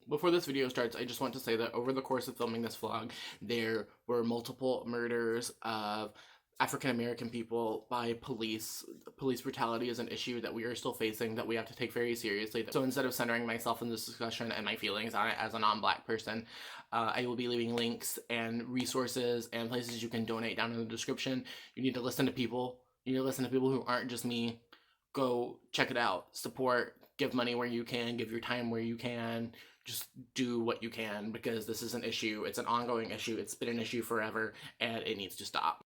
Before this video starts, I just want to say that over the course of filming this vlog, there were multiple murders of African American people by police. Police brutality is an issue that we are still facing that we have to take very seriously. So instead of centering myself in this discussion and my feelings on it as a non-Black person, I will be leaving links and resources and places you can donate down in the description. You need to listen to people. You need to listen to people who aren't just me. Go check it out. Support. Give money where you can. Give your time where you can. Just do what you can, because this is an issue. It's an ongoing issue. It's been an issue forever, and it needs to stop.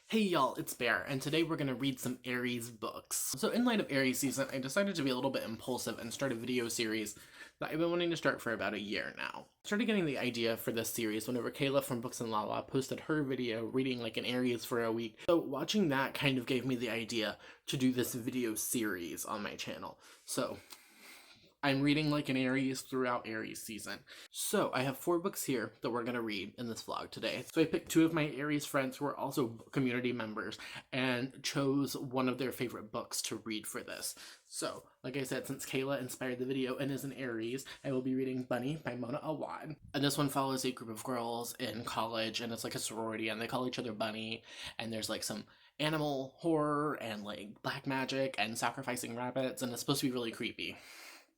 Hey y'all, it's Bear, and today we're gonna read some Aries books. So in light of Aries season, I decided to be a little bit impulsive and start a video series that I've been wanting to start for about a year now. I started getting the idea for this series whenever Kayla from Books and Lala posted her video reading like an Aries for a week. So watching that kind of gave me the idea to do this video series on my channel. So I'm reading like an Aries throughout Aries season. So I have 4 books here that we're going to read in this vlog today. So I picked 2 of my Aries friends who are also community members and chose one of their favorite books to read for this. So, like I said, since Kayla inspired the video and is an Aries, I will be reading Bunny by Mona Awad. And this one follows a group of girls in college, and it's like a sorority, and they call each other Bunny, and there's like some animal horror and like black magic and sacrificing rabbits, and it's supposed to be really creepy.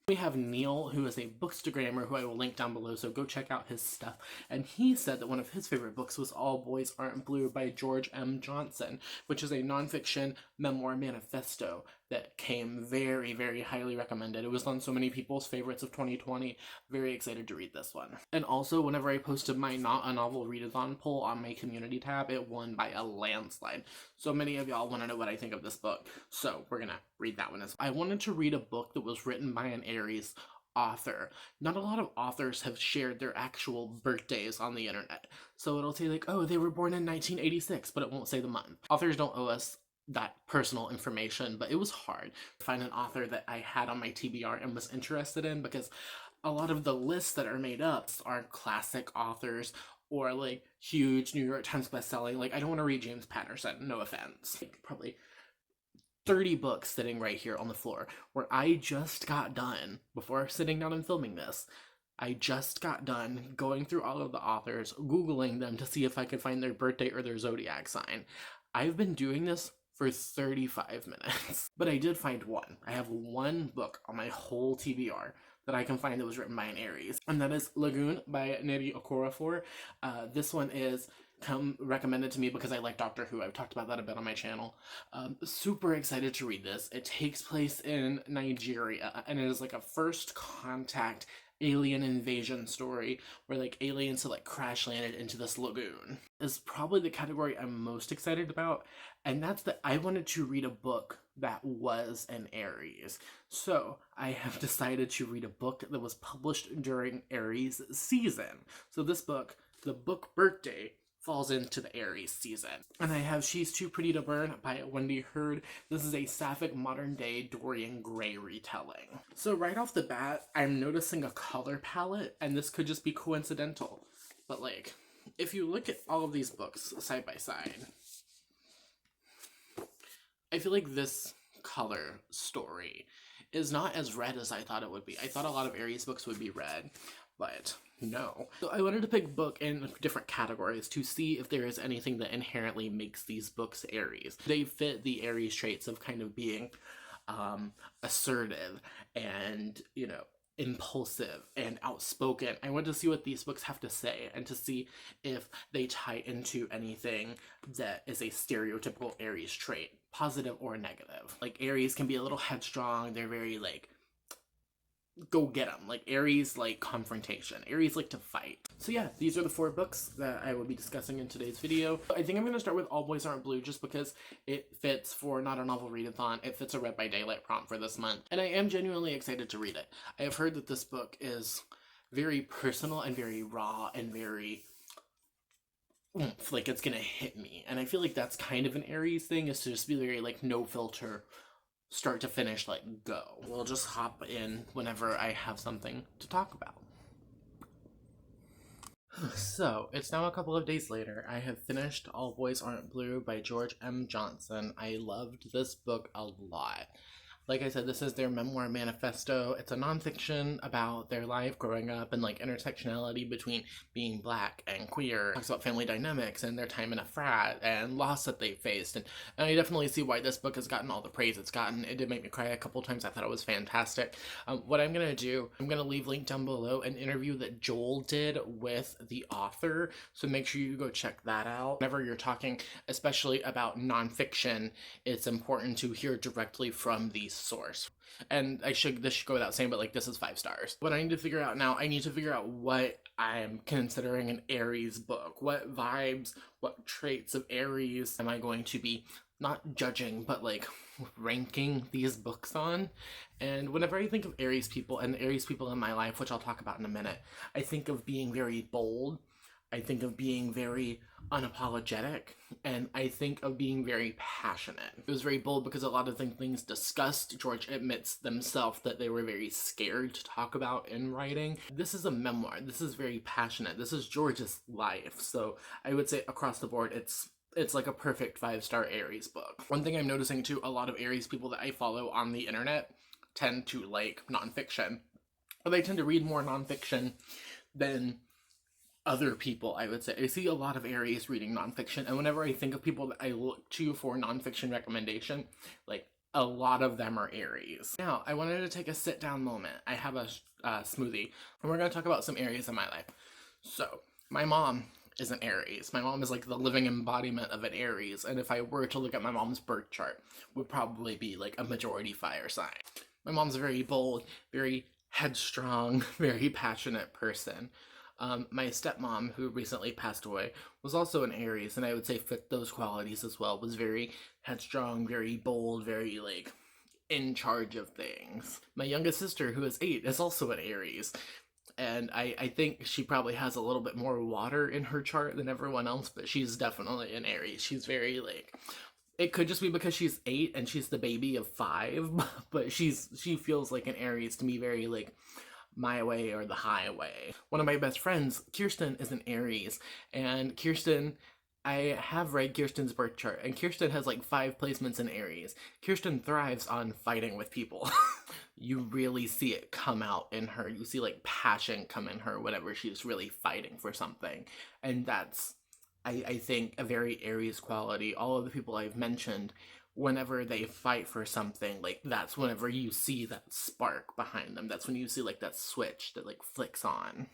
We have Neil, who is a bookstagrammer who I will link down below, so go check out his stuff. And he said that one of his favorite books was All Boys Aren't Blue by George M. Johnson, which is a nonfiction memoir manifesto that came very, very highly recommended. It was on so many people's favorites of 2020. Very excited to read this one. And also, whenever I posted my Not a Novel Readathon poll on my community tab, it won by a landslide. So many of y'all want to know what I think of this book, so we're gonna read that one as well. I wanted to read a book that was written by an Aries author. Not a lot of authors have shared their actual birthdays on the internet. So it'll say like, oh, they were born in 1986, but it won't say the month. Authors don't owe us that personal information, but it was hard to find an author that I had on my TBR and was interested in, because a lot of the lists that are made up are classic authors or like huge New York Times bestselling. Like, I don't want to read James Patterson, no offense. Like, probably 30 books sitting right here on the floor, where I just got done, before sitting down and filming this, I just got done going through all of the authors, Googling them to see if I could find their birthday or their zodiac sign. I've been doing this for 35 minutes, but I did find one. I have one book on my whole TBR that I can find that was written by an Aries, and that is Lagoon by Neri Okorafor. This one is recommended to me because I like Doctor Who. I've talked about that a bit on my channel. Super excited to read this. It takes place in Nigeria, and it is like a first contact alien invasion story where like aliens have like crash landed into this lagoon. Is probably the category I'm most excited about, and that's that I wanted to read a book that was an Aries. So I have decided to read a book that was published during Aries season. So this book, the book Birthday, falls into the Aries season. And I have She's Too Pretty to Burn by Wendy Hurd. This is a sapphic modern-day Dorian Gray retelling. So right off the bat, I'm noticing a color palette, and this could just be coincidental. But like, if you look at all of these books side by side, I feel like this color story is not as red as I thought it would be. I thought a lot of Aries books would be red, but no. So I wanted to pick a book in different categories to see if there is anything that inherently makes these books Aries. They fit the Aries traits of kind of being assertive and, you know, impulsive and outspoken. I want to see what these books have to say and to see if they tie into anything that is a stereotypical Aries trait, positive or negative. Like, Aries can be a little headstrong. They're very like, go get them. Like, Aries like confrontation. Aries like to fight. So yeah, these are the 4 books that I will be discussing in today's video. I think I'm going to start with All Boys Aren't Blue just because it fits for Not a Novel Readathon. It fits a Read by Daylight prompt for this month, and I am genuinely excited to read it. I have heard that this book is very personal and very raw and very like it's gonna hit me, and I feel like that's kind of an Aries thing, is to just be very like no filter, start to finish, like go. We'll just hop in whenever I have something to talk about. So, it's now a couple of days later. I have finished All Boys Aren't Blue by George M. Johnson. I loved this book a lot. Like I said, this is their memoir manifesto. It's a nonfiction about their life growing up and like intersectionality between being black and queer. It talks about family dynamics and their time in a frat and loss that they faced. And I definitely see why this book has gotten all the praise it's gotten. It did make me cry a couple times. I thought it was fantastic. What I'm going to do, I'm going to leave link down below an interview that Joel did with the author. So make sure you go check that out. Whenever you're talking, especially about nonfiction, it's important to hear directly from the source. And this should go without saying, but like this is 5 stars. What I need to figure out now, I need to figure out what I'm considering an Aries book. What vibes, what traits of Aries am I going to be not judging, but like ranking these books on? And whenever I think of Aries people and the Aries people in my life, which I'll talk about in a minute, I think of being very bold. I think of being very unapologetic, and I think of being very passionate. It was very bold because a lot of the things discussed, George admits themselves that they were very scared to talk about in writing. This is a memoir. This is very passionate. This is George's life. So I would say across the board, it's like a perfect 5-star Aries book. One thing I'm noticing too, a lot of Aries people that I follow on the internet tend to like nonfiction. Or they tend to read more nonfiction than other people, I would say. I see a lot of Aries reading nonfiction, and whenever I think of people that I look to for nonfiction recommendation, like a lot of them are Aries. Now, I wanted to take a sit down moment. I have a smoothie, and we're going to talk about some Aries in my life. So, my mom is an Aries. My mom is like the living embodiment of an Aries, and if I were to look at my mom's birth chart, would probably be like a majority fire sign. My mom's a very bold, very headstrong, very passionate person. My stepmom, who recently passed away, was also an Aries, and I would say fit those qualities as well. Was very headstrong, very bold, very like in charge of things. My youngest sister, who is 8, is also an Aries. And I think she probably has a little bit more water in her chart than everyone else, but she's definitely an Aries. She's very like, it could just be because she's 8 and she's the baby of 5, but she feels like an Aries to me, very like my way or the highway. One of my best friends, Kirsten, is an Aries, and Kirsten, I have read Kirsten's birth chart, and Kirsten has like 5 placements in Aries. Kirsten thrives on fighting with people. You really see it come out in her. You see like passion come in her whenever she's really fighting for something. And that's, I think, a very Aries quality. All of the people I've mentioned, whenever they fight for something, like that's whenever you see that spark behind them. That's when you see like that switch that like flicks on.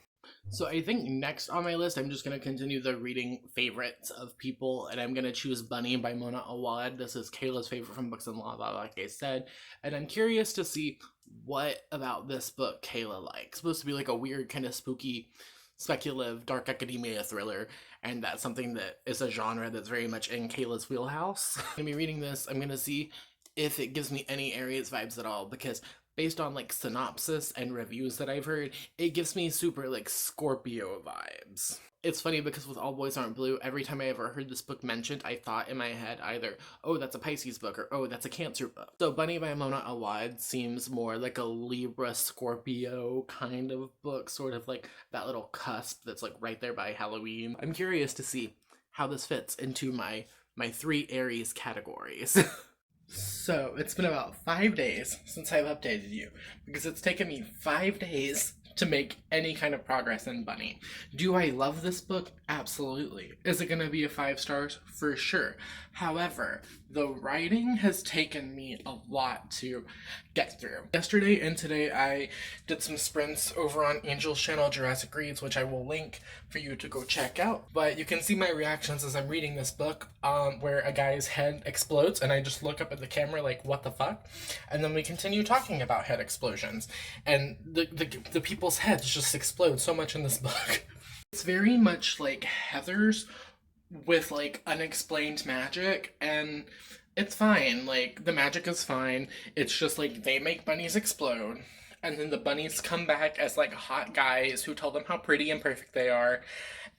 So I think next on my list, I'm just going to continue the reading favorites of people, and I'm going to choose Bunny by Mona Awad. This is Kayla's favorite from Books and Lava, like I said, and I'm curious to see what about this book Kayla likes. It's supposed to be like a weird, kind of spooky, speculative, dark academia thriller, and that's something that is a genre that's very much in Kayla's wheelhouse. I'm going to be reading this. I'm going to see if it gives me any Aries vibes at all, because based on like synopsis and reviews that I've heard, it gives me super like Scorpio vibes. It's funny because with All Boys Aren't Blue, every time I ever heard this book mentioned, I thought in my head either, oh, that's a Pisces book, or oh, that's a Cancer book. So Bunny by Mona Awad seems more like a Libra Scorpio kind of book, sort of like that little cusp that's like right there by Halloween. I'm curious to see how this fits into my 3 Aries categories. So, it's been about 5 days since I've updated you, because it's taken me 5 days to make any kind of progress in Bunny. Do I love this book? Absolutely. Is it going to be a 5 stars? For sure. However, the writing has taken me a lot to get through. Yesterday and today I did some sprints over on Angel's channel, Jurassic Reads, which I will link for you to go check out. But you can see my reactions as I'm reading this book, where a guy's head explodes and I just look up at the camera like, what the fuck? And then we continue talking about head explosions. And the people's heads just explode so much in this book. It's very much like Heather's with like unexplained magic, and it's fine. Like, the magic is fine. It's just like they make bunnies explode, and then the bunnies come back as like hot guys who tell them how pretty and perfect they are.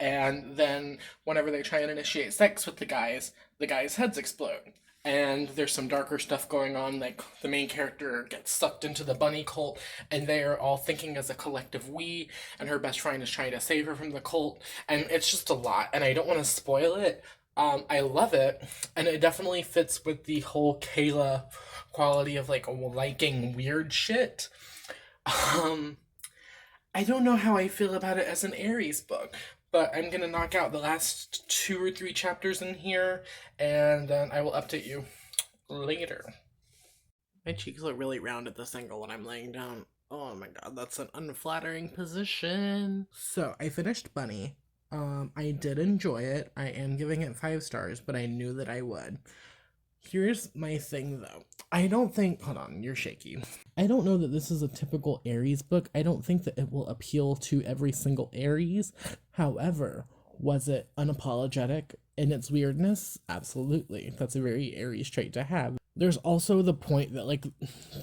And then whenever they try and initiate sex with the guys' heads explode. and there's some darker stuff going on, like the main character gets sucked into the bunny cult, and they are all thinking as a collective we, and her best friend is trying to save her from the cult, and it's just a lot, and I don't want to spoil it. I love it, and it definitely fits with the whole Kayla quality of like liking weird shit. Um, I don't know how I feel about it as an Aries book, but I'm gonna knock out the last 2 or 3 chapters in here, and then I will update you later. My cheeks look really round at this angle when I'm laying down. Oh my god, that's an unflattering position. So I finished Bunny. I did enjoy it. I am giving it 5 stars, but I knew that I would. Here's my thing though. I don't think. Hold on, you're shaky. I don't know that this is a typical Aries book. I don't think that it will appeal to every single Aries. However, was it unapologetic in its weirdness? Absolutely. That's a very Aries trait to have. There's also the point that, like,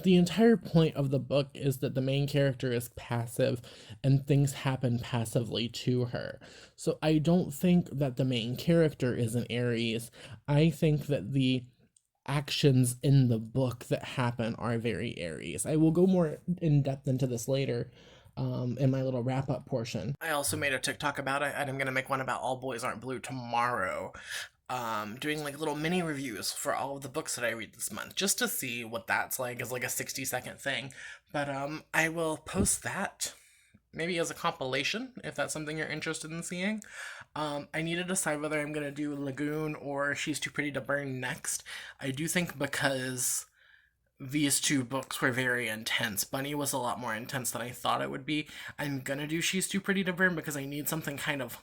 the entire point of the book is that the main character is passive and things happen passively to her. So I don't think that the main character is an Aries. I think that the actions in the book that happen are very Aries. I will go more in depth into this later in my little wrap up portion. I also made a TikTok about it, and I'm gonna make one about All Boys Aren't Blue tomorrow. Doing like little mini reviews for all of the books that I read this month, just to see what that's like as like a 60-second thing. But I will post that maybe as a compilation if that's something you're interested in seeing. I need to decide whether I'm gonna do Lagoon or She's Too Pretty to Burn next. I do think because these 2 books were very intense. Bunny was a lot more intense than I thought it would be. I'm gonna do She's Too Pretty to Burn because I need something kind of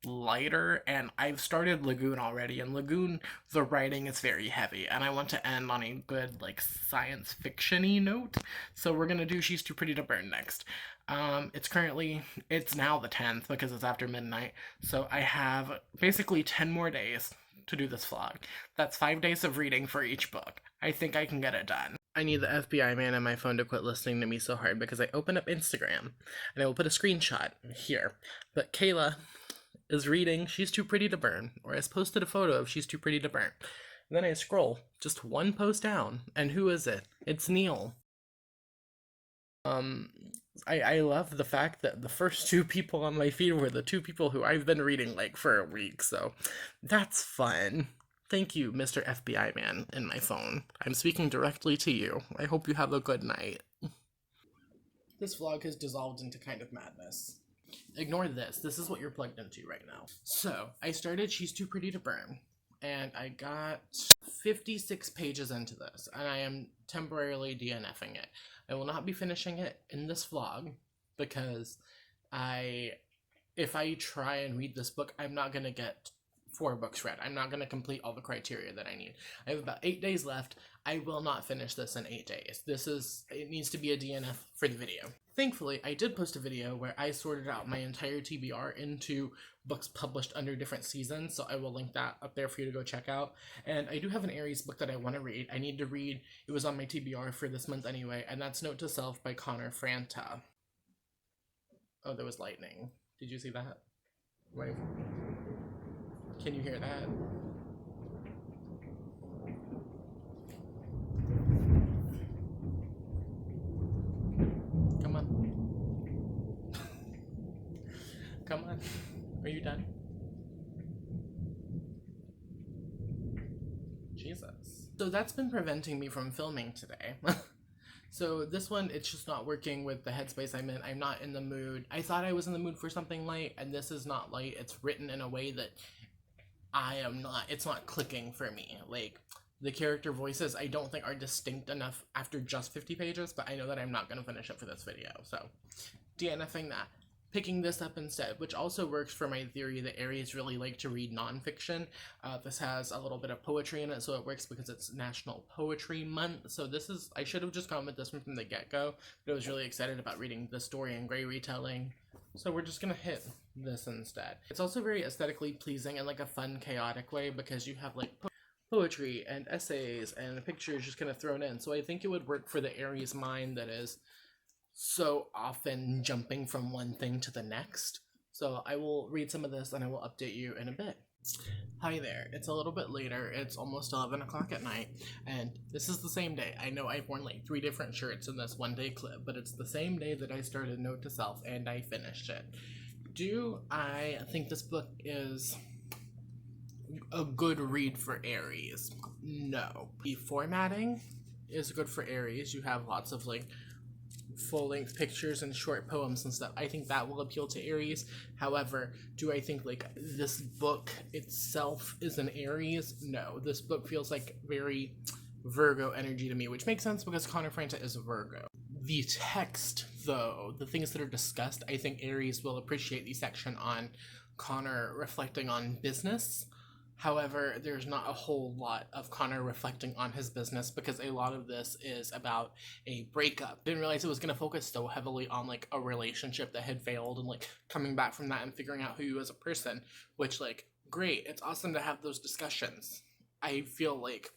lighter, and I've started Lagoon already, and Lagoon, the writing is very heavy, and I want to end on a good like science fiction-y note, so we're gonna do She's Too Pretty to Burn next. It's now the 10th because it's after midnight, so I have basically 10 more days to do this vlog. That's 5 days of reading for each book. I think I can get it done. I need the FBI man on my phone to quit listening to me so hard because I open up Instagram and I will put a screenshot here. But Kayla is reading She's Too Pretty to Burn, or has posted a photo of She's Too Pretty to Burn. And then I scroll just one post down, and who is it? It's Neil. I love the fact that the first 2 people on my feed were the 2 people who I've been reading like for a week, so that's fun. Thank you, Mr. FBI man in my phone. I'm speaking directly to you. I hope you have a good night. This vlog has dissolved into kind of madness. Ignore this. This is what you're plugged into right now. So, I started She's Too Pretty to Burn, and I got 56 pages into this, and I am temporarily DNFing it. I will not be finishing it in this vlog, because if I try and read this book, I'm not going to get 4 books read. I'm not going to complete all the criteria that I need. I have about 8 days left. I will not finish this in 8 days. It needs to be a DNF for the video. Thankfully, I did post a video where I sorted out my entire TBR into books published under different seasons, so I will link that up there for you to go check out. And I do have an Aries book that I want to read. I need to read. It was on my TBR for this month anyway, and that's Note to Self by Connor Franta. Oh, there was lightning. Did you see that? Wait. Can you hear that? Come on. Come on. Are you done? Jesus. So that's been preventing me from filming today. So this one, it's just not working with the headspace I'm in. I'm not in the mood. I thought I was in the mood for something light, and this is not light. It's written in a way that it's not clicking for me. Like, the character voices I don't think are distinct enough after just 50 pages, but I know that I'm not going to finish it for this video, so DNFing that. Picking this up instead, which also works for my theory that Aries really like to read nonfiction. This has a little bit of poetry in it, so it works because it's National Poetry Month. So I should have just gone with this one from the get-go, but I was really excited about reading the Dorian Gray retelling. So we're just gonna hit this instead. It's also very aesthetically pleasing in like a fun, chaotic way because you have like poetry and essays and pictures just kind of thrown in. So I think it would work for the Aries mind that is so often jumping from one thing to the next. So I will read some of this and I will update you in a bit. Hi there. It's a little bit later. It's almost 11 o'clock at night, and this is the same day. I know I've worn like 3 different shirts in this one day clip, but it's the same day that I started Note to Self and I finished it. Do I think this book is a good read for Aries? No. The formatting is good for Aries. You have lots of like full-length pictures and short poems and stuff. I think that will appeal to Aries. However, do I think like this book itself is an Aries? No. This book feels like very Virgo energy to me, which makes sense because Connor Franta is a Virgo. The text, though, the things that are discussed, I think Aries will appreciate the section on Connor reflecting on business. However, there's not a whole lot of Connor reflecting on his business because a lot of this is about a breakup. Didn't realize it was going to focus so heavily on like a relationship that had failed and like coming back from that and figuring out who you as a person, which like great. It's awesome to have those discussions. I feel like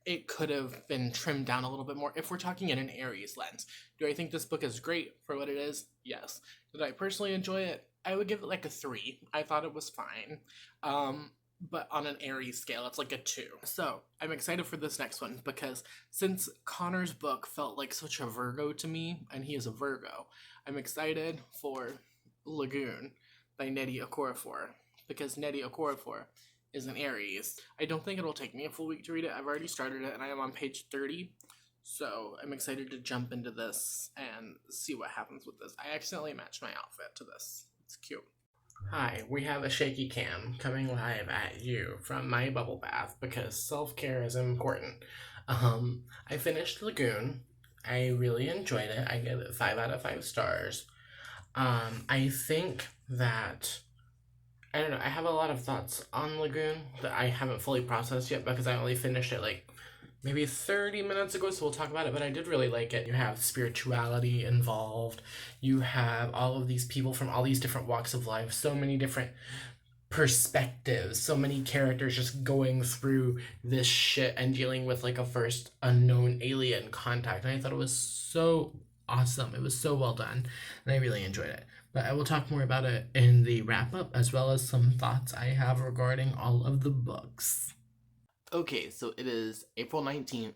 it could have been trimmed down a little bit more if we're talking in an Aries lens. Do I think this book is great for what it is? Yes. Did I personally enjoy it? I would give it like a 3. I thought it was fine. But on an Aries scale, it's like a 2. So I'm excited for this next one because since Connor's book felt like such a Virgo to me, and he is a Virgo, I'm excited for Lagoon by Nnedi Okorafor because Nnedi Okorafor is an Aries. I don't think it'll take me a full week to read it. I've already started it and I am on page 30. So I'm excited to jump into this and see what happens with this. I accidentally matched my outfit to this. It's cute. Hi, we have a shaky cam coming live at you from my bubble bath because self-care is important. I finished Lagoon. I really enjoyed it. I give it 5 out of 5 stars. I think that I don't know. I have a lot of thoughts on Lagoon that I haven't fully processed yet because I only finished it like maybe 30 minutes ago, so we'll talk about it. But I did really like it. You have spirituality involved, you have all of these people from all these different walks of life, so many different perspectives, so many characters just going through this shit and dealing with like a first unknown alien contact. And I thought it was so awesome. It was so well done, and I really enjoyed it. But I will talk more about it in the wrap up, as well as some thoughts I have regarding all of the books. Okay, so it is April 19th,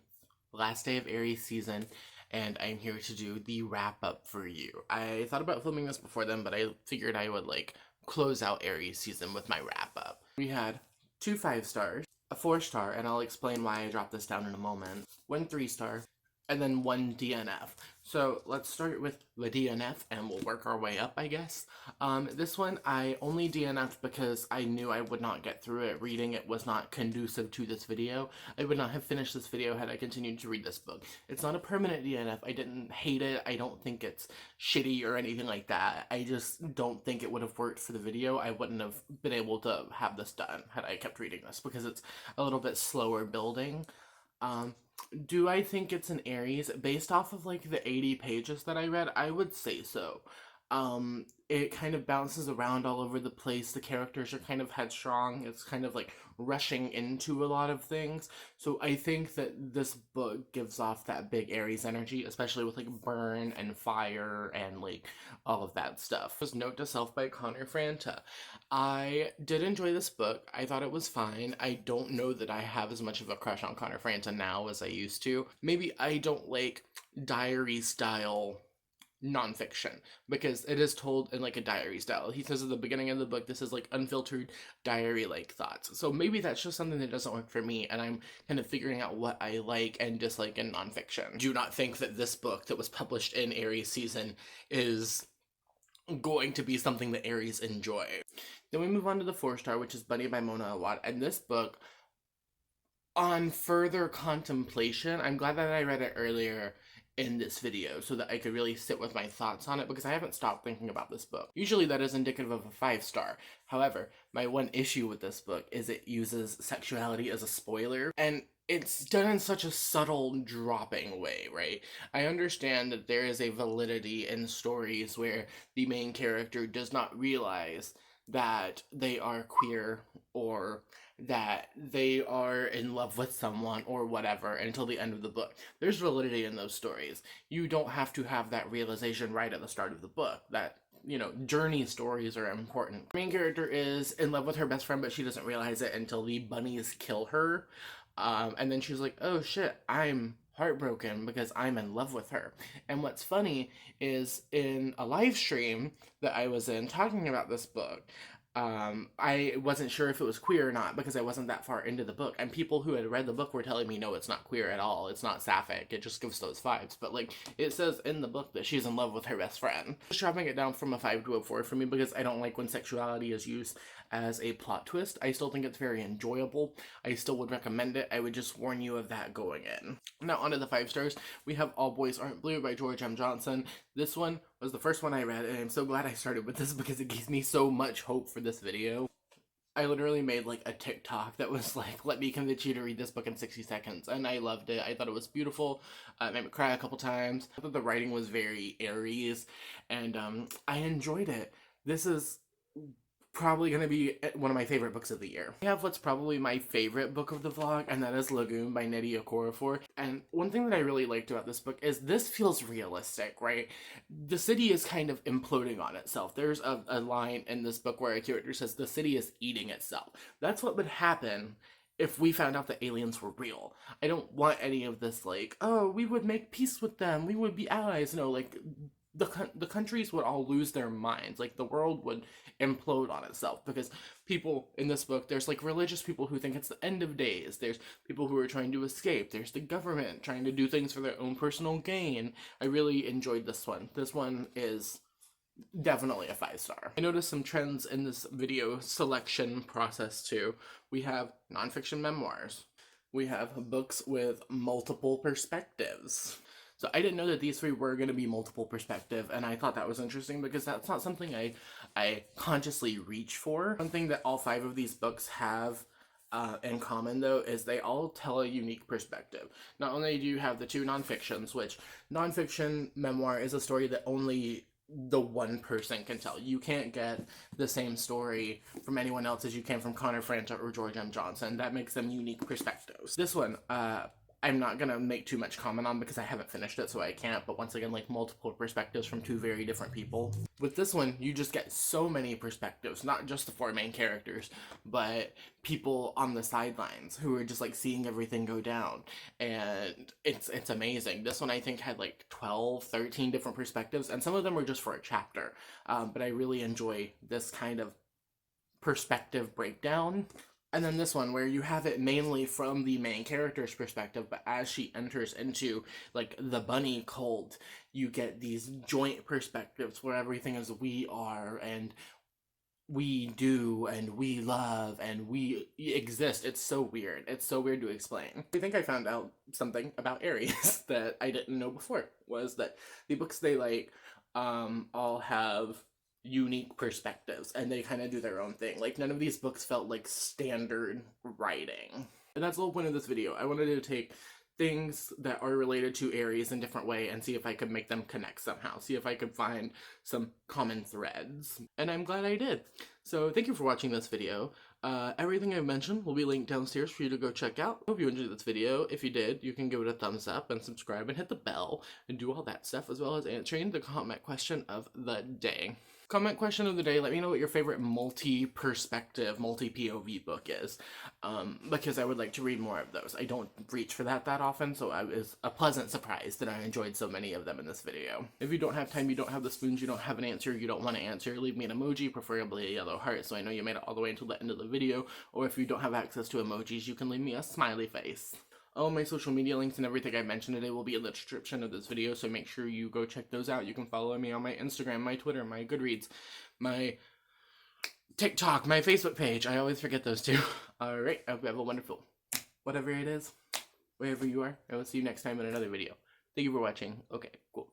last day of Aries season, and I'm here to do the wrap up for you. I thought about filming this before then, but I figured I would like close out Aries season with my wrap up. We had 2 5-stars, a 4-star, and I'll explain why I dropped this down in a moment, 1 3-star, and then 1 DNF. So let's start with the DNF and we'll work our way up, I guess. This one I only DNF'd because I knew I would not get through it. Reading it was not conducive to this video. I would not have finished this video had I continued to read this book. It's not a permanent DNF. I didn't hate it. I don't think it's shitty or anything like that. I just don't think it would have worked for the video. I wouldn't have been able to have this done had I kept reading this because it's a little bit slower building. Do I think it's an Aries? Based off of like the 80 pages that I read, I would say so. It kind of bounces around all over the place. The characters are kind of headstrong. It's kind of like rushing into a lot of things. So I think that this book gives off that big Aries energy, especially with like burn and fire and like all of that stuff. Was Note to Self by Connor Franta. I did enjoy this book. I thought it was fine. I don't know that I have as much of a crush on Connor Franta now as I used to. Maybe I don't like diary style nonfiction because it is told in like a diary style. He says at the beginning of the book, this is like unfiltered diary like thoughts. So maybe that's just something that doesn't work for me, and I'm kind of figuring out what I like and dislike in nonfiction. Do not think that this book that was published in Aries season is going to be something that Aries enjoy. Then we move on to the 4-star, which is Bunny by Mona Awad. And this book, on further contemplation, I'm glad that I read it earlier in this video so that I could really sit with my thoughts on it because I haven't stopped thinking about this book. Usually that is indicative of a 5-star. However, my one issue with this book is it uses sexuality as a spoiler, and it's done in such a subtle dropping way, right? I understand that there is a validity in stories where the main character does not realize that they are queer or that they are in love with someone or whatever until the end of the book. There's validity in those stories. You don't have to have that realization right at the start of the book. That you know, journey stories are important. The main character is in love with her best friend, but she doesn't realize it until the bunnies kill her. And then she's like, oh shit, I'm heartbroken because I'm in love with her. And what's funny is in a live stream that I was in talking about this book, I wasn't sure if it was queer or not because I wasn't that far into the book. And people who had read the book were telling me, no, it's not queer at all. It's not sapphic. It just gives those vibes. But, like, it says in the book that she's in love with her best friend. Just dropping it down from a 5 to a 4 for me because I don't like when sexuality is used as a plot twist. I still think it's very enjoyable. I still would recommend it. I would just warn you of that going in. Now, onto the 5 stars. We have All Boys Aren't Blue by George M. Johnson. This one was the first one I read, and I'm so glad I started with this because it gives me so much hope for this video. I literally made like a TikTok that was like, let me convince you to read this book in 60 seconds. And I loved it. I thought it was beautiful. It made me cry a couple times. I thought the writing was very Aries, and I enjoyed it. This is probably going to be one of my favorite books of the year. I have what's probably my favorite book of the vlog, and that is Lagoon by Nnedi Okorafor. And one thing that I really liked about this book is this feels realistic, right? The city is kind of imploding on itself. There's a line in this book where a character says the city is eating itself. That's what would happen if we found out that aliens were real. I don't want any of this like, oh, we would make peace with them, we would be allies. No, like, the countries would all lose their minds. Like, the world would implode on itself because people in this book, there's like religious people who think it's the end of days. There's people who are trying to escape. There's the government trying to do things for their own personal gain. I really enjoyed this one. This one is definitely a 5 star. I noticed some trends in this video selection process too. We have nonfiction memoirs. We have books with multiple perspectives. So I didn't know that these 3 were going to be multiple perspective, and I thought that was interesting because that's not something I consciously reach for. One thing that all 5 of these books have in common, though, is they all tell a unique perspective. Not only do you have the 2 nonfictions, which nonfiction memoir is a story that only the one person can tell. You can't get the same story from anyone else as you can from Connor Franta or George M. Johnson. That makes them unique perspectives. This one, I'm not gonna make too much comment on because I haven't finished it, so I can't, but once again, like, multiple perspectives from 2 very different people. With this one, you just get so many perspectives, not just the 4 main characters, but people on the sidelines who are just, like, seeing everything go down, and it's amazing. This one, I think, had, like, 12, 13 different perspectives, and some of them were just for a chapter, but I really enjoy this kind of perspective breakdown. And then this one, where you have it mainly from the main character's perspective, but as she enters into, like, the bunny cult, you get these joint perspectives where everything is we are, and we do, and we love, and we exist. It's so weird. It's so weird to explain. I think I found out something about Aries that I didn't know before, was that the books they like all have unique perspectives, and they kind of do their own thing. Like, none of these books felt like standard writing. And that's the whole point of this video. I wanted to take things that are related to Aries in a different way and see if I could make them connect somehow. See if I could find some common threads. And I'm glad I did. So thank you for watching this video. Everything I mentioned will be linked downstairs for you to go check out. Hope you enjoyed this video. If you did, you can give it a thumbs up and subscribe and hit the bell and do all that stuff, as well as answering the comment question of the day. Comment question of the day, let me know what your favorite multi-perspective, multi-POV book is, because I would like to read more of those. I don't reach for that often, so I was a pleasant surprise that I enjoyed so many of them in this video. If you don't have time, you don't have the spoons, you don't have an answer, you don't want to answer, leave me an emoji, preferably a yellow heart, so I know you made it all the way until the end of the video, or if you don't have access to emojis, you can leave me a smiley face. All my social media links and everything I mentioned today will be in the description of this video, so make sure you go check those out. You can follow me on my Instagram, my Twitter, my Goodreads, my TikTok, my Facebook page. I always forget those 2. Alright, I hope you have a wonderful, whatever it is, wherever you are. I will see you next time in another video. Thank you for watching. Okay, cool.